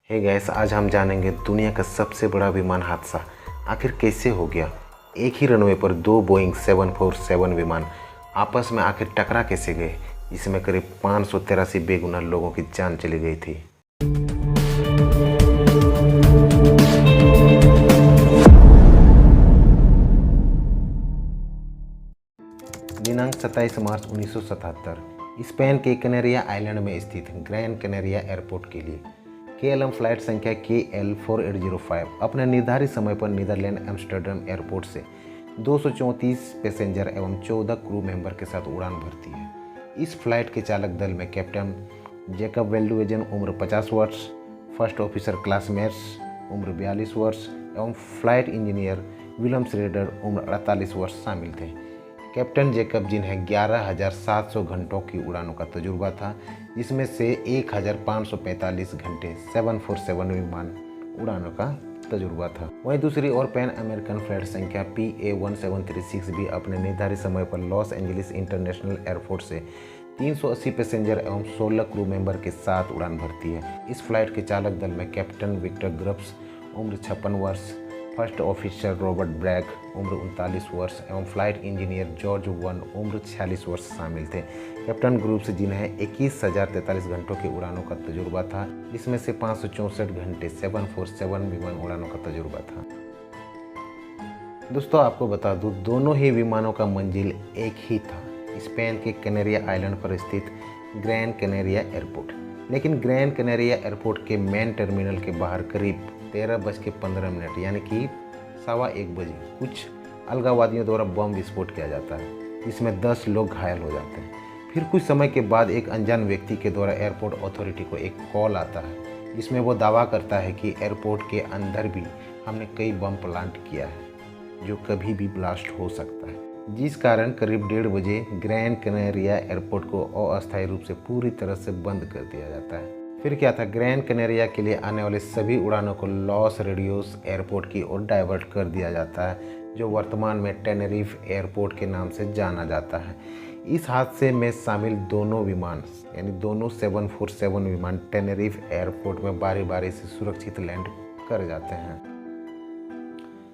हे gas, आज हम जानेंगे दुनिया का सबसे बड़ा विमान हादसा आखिर कैसे हो गया। एक ही रनवे पर दो बोइंग 747 विमान आपस में आखिर टकरा कैसे गए। इसमें करीब 583 बेगुनाह लोगों की जान चली गई थी। दिनांक 27 मार्च 1977 स्पेन के कनेरिया आइलैंड में स्थित ग्रैंड कनेरिया एयरपोर्ट के लिए KLM फ्लाइट संख्या KL4805 अपने निर्धारित समय पर नीदरलैंड एम्स्टर्डम एयरपोर्ट से 234 पैसेंजर एवं 14 क्रू मेंबर के साथ उड़ान भरती है। इस फ्लाइट के चालक दल में कैप्टन जैकब वेल्डवेजन उम्र 50 वर्ष, फर्स्ट ऑफिसर क्लास मेर्स उम्र 42 वर्ष एवं फ्लाइट इंजीनियर विलियम श्रेडर उम्र 48 वर्ष शामिल थे। कैप्टन जैकब जिन्हें 11,700 घंटों की उड़ानों का तजुर्बा था, जिसमें से 1,545 घंटे 747 विमान उड़ानों का तजुर्बा था। वहीं दूसरी ओर पैन अमेरिकन फ्लाइट संख्या PA1736 भी अपने निर्धारित समय पर लॉस एंजलिस इंटरनेशनल एयरपोर्ट से 380 पैसेंजर एवं 16 क्रू मेंबर के साथ उड़ान भरती है। इस फ्लाइट के चालक दल में कैप्टन विक्टर ग्रब्स उम्र 56 वर्ष, फर्स्ट ऑफिसर रॉबर्ट ब्रैग उम्र 39 वर्ष एवं फ्लाइट इंजीनियर जॉर्ज वन उम्र 46 वर्ष शामिल थे। कैप्टन ग्रुप्स जिन्हें 21,043 घंटों की उड़ानों का तजुर्बा था, जिसमें से 564 घंटे 747 विमान उड़ानों का तजुर्बा था। दोस्तों, आपको बता दूं, दोनों ही विमानों का मंजिल एक ही था, स्पेन के कैनेरिया आइलैंड पर स्थित ग्रैंड कैनेरिया एयरपोर्ट। लेकिन ग्रैंड कैनेरिया एयरपोर्ट के मेन टर्मिनल के बाहर करीब 13:15 यानी कि 1:15 बजे कुछ अलगाववादियों द्वारा बम विस्फोट किया जाता है, जिसमें 10 लोग घायल हो जाते हैं। फिर कुछ समय के बाद एक अनजान व्यक्ति के द्वारा एयरपोर्ट अथॉरिटी को एक कॉल आता है, जिसमें वो दावा करता है कि एयरपोर्ट के अंदर भी हमने कई बम प्लांट किया है जो कभी भी ब्लास्ट हो सकता है, जिस कारण करीब 1:30 बजे ग्रैंड कैनेरिया एयरपोर्ट को अस्थायी रूप से पूरी तरह से बंद कर दिया जाता है। फिर क्या था, ग्रैंड कैनेरिया के लिए आने वाले सभी उड़ानों को लॉस रेडियोस एयरपोर्ट की ओर डाइवर्ट कर दिया जाता है, जो वर्तमान में टेनेरिफ एयरपोर्ट के नाम से जाना जाता है। इस हादसे में शामिल दोनों विमान यानी दोनों 747 विमान टेनेरिफ एयरपोर्ट में बारी बारी से सुरक्षित लैंड कर जाते हैं।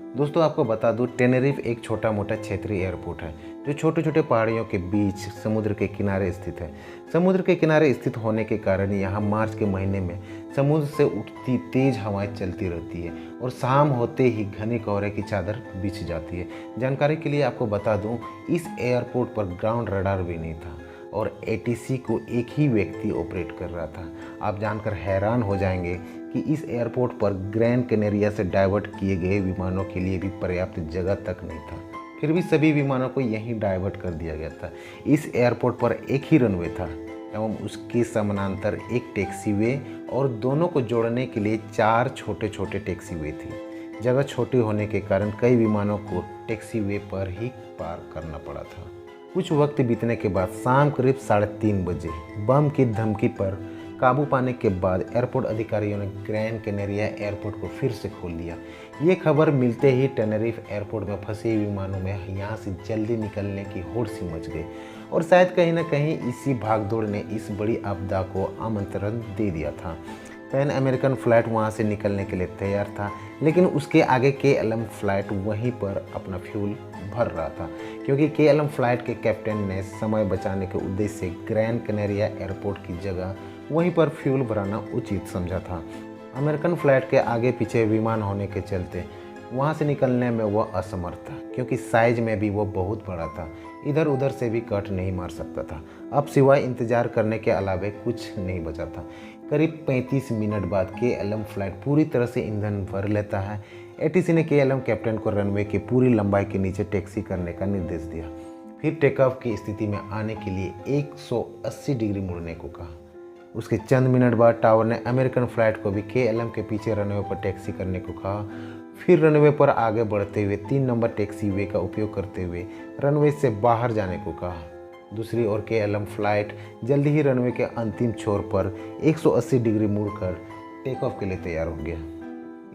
दोस्तों, आपको बता दूं, टेनेरिफ एक छोटा मोटा क्षेत्रीय एयरपोर्ट है जो छोटे छोटे पहाड़ियों के बीच समुद्र के किनारे स्थित है। समुद्र के किनारे स्थित होने के कारण यहाँ मार्च के महीने में समुद्र से उठती तेज हवाएं चलती रहती है और शाम होते ही घने कोहरे की चादर बिछ जाती है। जानकारी के लिए आपको बता दूं, इस एयरपोर्ट पर ग्राउंड रडार भी नहीं था और ATC को एक ही व्यक्ति ऑपरेट कर रहा था। आप जानकर हैरान हो जाएंगे कि इस एयरपोर्ट पर ग्रैंड कैनेरिया से डाइवर्ट किए गए विमानों के लिए भी पर्याप्त जगह तक नहीं था, फिर भी सभी विमानों को यहीं डाइवर्ट कर दिया गया था। इस एयरपोर्ट पर एक ही रनवे था एवं उसके समानांतर एक टैक्सीवे और दोनों को जोड़ने के लिए 4 छोटे छोटे टैक्सीवे थी। जगह छोटी होने के कारण कई विमानों को टैक्सीवे पर ही पार करना पड़ा था। कुछ वक्त बीतने के बाद शाम करीब 3:30 बजे बम की धमकी पर काबू पाने के बाद एयरपोर्ट अधिकारियों ने ग्रैंड कैनेरिया एयरपोर्ट को फिर से खोल दिया। ये खबर मिलते ही टेनेरिफ एयरपोर्ट में फंसे विमानों में यहाँ से जल्दी निकलने की होड़ सी मच गई और शायद कहीं ना कहीं इसी भागदौड़ ने इस बड़ी आपदा को आमंत्रण दे दिया था। पैन अमेरिकन फ्लाइट वहाँ से निकलने के लिए तैयार था, लेकिन उसके आगे KLM फ्लाइट वहीं पर अपना फ्यूल भर रहा था, क्योंकि KLM फ्लाइट के कैप्टन ने समय बचाने के उद्देश्य से ग्रैंड कैनेरिया एयरपोर्ट की जगह वहीं पर फ्यूल भराना उचित समझा था। अमेरिकन फ्लाइट के आगे पीछे विमान होने के चलते वहाँ से निकलने में वह असमर्थ था, क्योंकि साइज में भी वह बहुत बड़ा था, इधर उधर से भी कट नहीं मार सकता था। अब सिवाय इंतजार करने के अलावे कुछ नहीं बचा था। करीब 35 मिनट बाद KLM फ्लाइट पूरी तरह से ईंधन भर लेता है। ATC ने KLM कैप्टन को रनवे की पूरी लंबाई के नीचे टैक्सी करने का निर्देश दिया, फिर टेक ऑफ की स्थिति में आने के लिए 180 डिग्री मुड़ने को कहा। उसके चंद मिनट बाद टावर ने अमेरिकन फ्लाइट को भी KLM के पीछे रनवे पर टैक्सी करने को कहा। फिर रनवे पर आगे बढ़ते हुए 3 नंबर टैक्सी वे का उपयोग करते हुए रनवे से बाहर जाने को कहा। दूसरी ओर KLM फ्लाइट जल्दी ही रनवे के अंतिम छोर पर 180 डिग्री मुड़कर टेक ऑफ के लिए तैयार हो गया।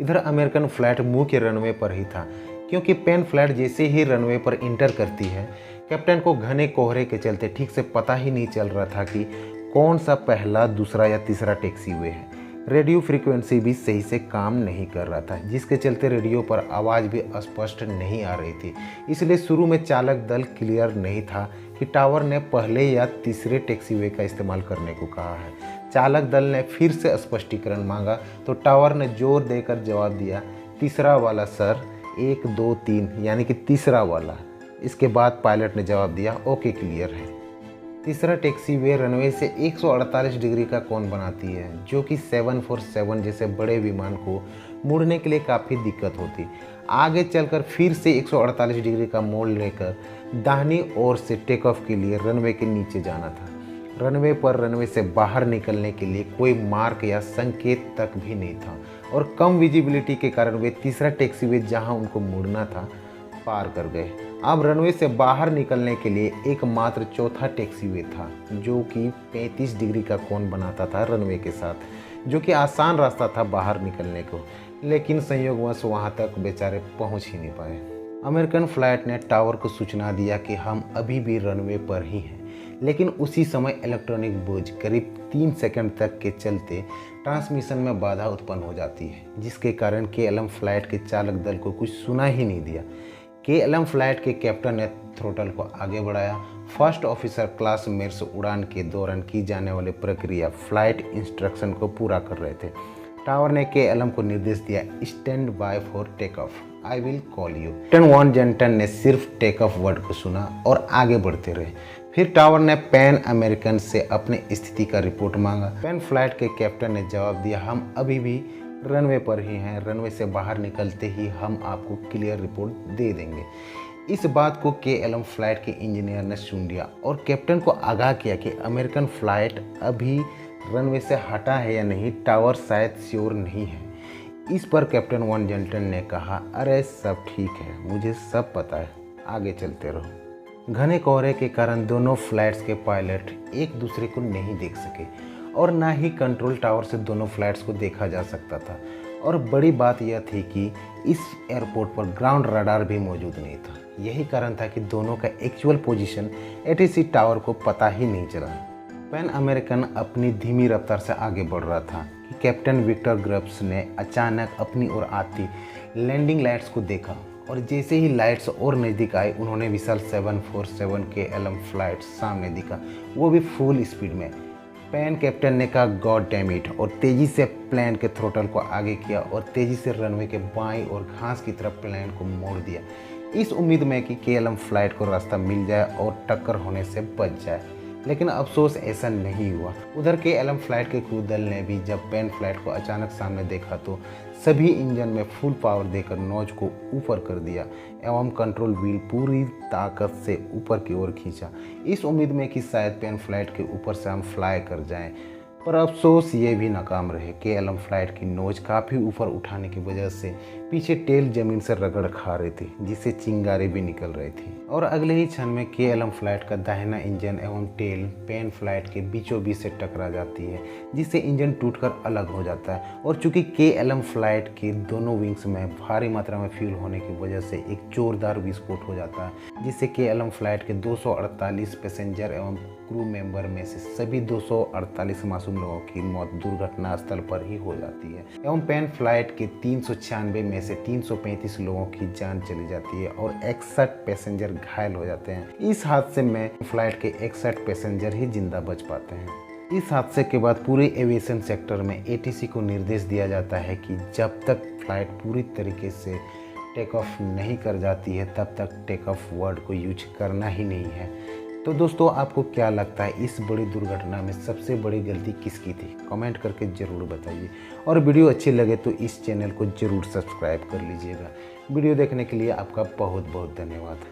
इधर अमेरिकन फ्लाइट मुख्य रनवे पर ही था, क्योंकि पैन फ्लाइट जैसे ही रनवे पर इंटर करती है, कैप्टन को घने कोहरे के चलते ठीक से पता ही नहीं चल रहा था कि कौन सा पहला, दूसरा या तीसरा टैक्सीवे है। रेडियो फ्रीक्वेंसी भी सही से काम नहीं कर रहा था, जिसके चलते रेडियो पर आवाज़ भी स्पष्ट नहीं आ रही थी। इसलिए शुरू में चालक दल क्लियर नहीं था कि टावर ने पहले या तीसरे टैक्सीवे का इस्तेमाल करने को कहा है। चालक दल ने फिर से स्पष्टीकरण मांगा तो टावर ने जोर देकर जवाब दिया, तीसरा वाला सर, 1 2 3, यानी कि तीसरा वाला। इसके बाद पायलट ने जवाब दिया, ओके क्लियर है। तीसरा टैक्सीवे रनवे से 148 डिग्री का कोण बनाती है, जो कि 747 जैसे बड़े विमान को मुड़ने के लिए काफ़ी दिक्कत होती। आगे चलकर फिर से 148 डिग्री का मोड़ लेकर दाहिनी ओर से टेक ऑफ के लिए रनवे के नीचे जाना था। रनवे पर रनवे से बाहर निकलने के लिए कोई मार्क या संकेत तक भी नहीं था और कम विजिबिलिटी के कारण वे तीसरा टैक्सीवे जहां उनको मुड़ना था पार कर गए। अब रनवे से बाहर निकलने के लिए एकमात्र चौथा टैक्सीवे था, जो कि 35 डिग्री का कोण बनाता था रनवे के साथ, जो कि आसान रास्ता था बाहर निकलने को, लेकिन संयोगवश वहां तक बेचारे पहुंच ही नहीं पाए। अमेरिकन फ्लाइट ने टावर को सूचना दिया कि हम अभी भी रनवे पर ही हैं, लेकिन उसी समय इलेक्ट्रॉनिक बूझ करीब 3 सेकंड तक के चलते ट्रांसमिशन में बाधा उत्पन्न हो जाती है, जिसके कारण KLM फ्लाइट के चालक दल को कुछ सुना ही नहीं दिया। KLM फ्लाइट के कैप्टन ने थ्रोटल को आगे बढ़ाया। फर्स्ट ऑफिसर क्लास मेर्स उड़ान के दौरान की जाने वाली प्रक्रिया फ्लाइट इंस्ट्रक्शन को पूरा कर रहे थे। टावर ने KLM को निर्देश दिया, stand by for take off, I will call you. Captain van Zanten ने सिर्फ टेक ऑफ वर्ड को सुना और आगे बढ़ते रहे। फिर टावर ने पैन अमेरिकन से अपनी स्थिति का रिपोर्ट मांगा। पैन फ्लाइट के कैप्टन ने जवाब दिया, हम अभी भी रनवे पर ही हैं, रनवे से बाहर निकलते ही हम आपको क्लियर रिपोर्ट दे देंगे। इस बात को KLM फ्लाइट के इंजीनियर ने सुन लिया और कैप्टन को आगाह किया कि अमेरिकन फ्लाइट अभी रनवे से हटा है या नहीं, टावर शायद श्योर नहीं है। इस पर कैप्टन वॉन जेंटन ने कहा, अरे सब ठीक है, मुझे सब पता है, आगे चलते रहो। घने कोहरे के कारण दोनों फ्लाइट्स के पायलट एक दूसरे को नहीं देख सके और ना ही कंट्रोल टावर से दोनों फ्लाइट्स को देखा जा सकता था। और बड़ी बात यह थी कि इस एयरपोर्ट पर ग्राउंड रडार भी मौजूद नहीं था। यही कारण था कि दोनों का एक्चुअल पोजीशन ATC टावर को पता ही नहीं चला। पैन अमेरिकन अपनी धीमी रफ्तार से आगे बढ़ रहा था कि कैप्टन विक्टर ग्रब्स ने अचानक अपनी ओर आती लैंडिंग लाइट्स को देखा और जैसे ही लाइट्स और नज़दीक आए, उन्होंने विशाल 747 KLM फ्लाइट सामने दिखा, वो भी फुल स्पीड में। पैन कैप्टन ने कहा, गॉड डैम इट, और तेज़ी से प्लेन के थ्रोटल को आगे किया और तेज़ी से रनवे के बाईं और घास की तरफ प्लेन को मोड़ दिया, इस उम्मीद में कि KLM फ्लाइट को रास्ता मिल जाए और टक्कर होने से बच जाए। लेकिन अफसोस ऐसा नहीं हुआ। उधर KLM फ्लाइट के क्रू दल ने भी जब पैन फ्लाइट को अचानक सामने देखा तो सभी इंजन में फुल पावर देकर नोज को ऊपर कर दिया एवं कंट्रोल व्हील पूरी ताकत से ऊपर की ओर खींचा, इस उम्मीद में कि शायद पैन फ्लाइट के ऊपर से हम फ्लाई कर जाएं। पर अफसोस ये भी नाकाम रहे। KLM फ्लाइट की नोज काफ़ी ऊपर उठाने की वजह से पीछे टेल जमीन से रगड़ खा रही थी, जिससे चिंगारी भी निकल रही थी। और अगले ही क्षण में KLM फ्लाइट का दाहिना इंजन एवं टेल पैन फ्लाइट के बीचों बीच से टकरा जाती है, जिससे इंजन टूटकर अलग हो जाता है। और चूंकि KLM फ्लाइट के दोनों विंग्स में भारी मात्रा में फ्यूल होने की वजह से एक जोरदार विस्फोट हो जाता है, जिससे KLM फ्लाइट के 248 पैसेंजर एवं क्रू मेंबर में से सभी 248 मासूम लोगों की मौत दुर्घटना स्थल पर ही हो जाती है एवं पैन फ्लाइट के 396 में से 335 लोगों की जान चली जाती है और 61 पैसेंजर घायल हो जाते हैं। इस हादसे में फ्लाइट के 61 पैसेंजर ही जिंदा बच पाते हैं। इस हादसे के बाद पूरे एविएशन सेक्टर में ATC को निर्देश दिया जाता है कि जब तक फ्लाइट पूरी तरीके से टेक ऑफ नहीं कर जाती है, तब तक टेक ऑफ वर्ड को यूज करना ही नहीं है। तो दोस्तों, आपको क्या लगता है इस बड़ी दुर्घटना में सबसे बड़ी गलती किसकी थी? कमेंट करके ज़रूर बताइए। और वीडियो अच्छी लगे तो इस चैनल को ज़रूर सब्सक्राइब कर लीजिएगा। वीडियो देखने के लिए आपका बहुत बहुत धन्यवाद।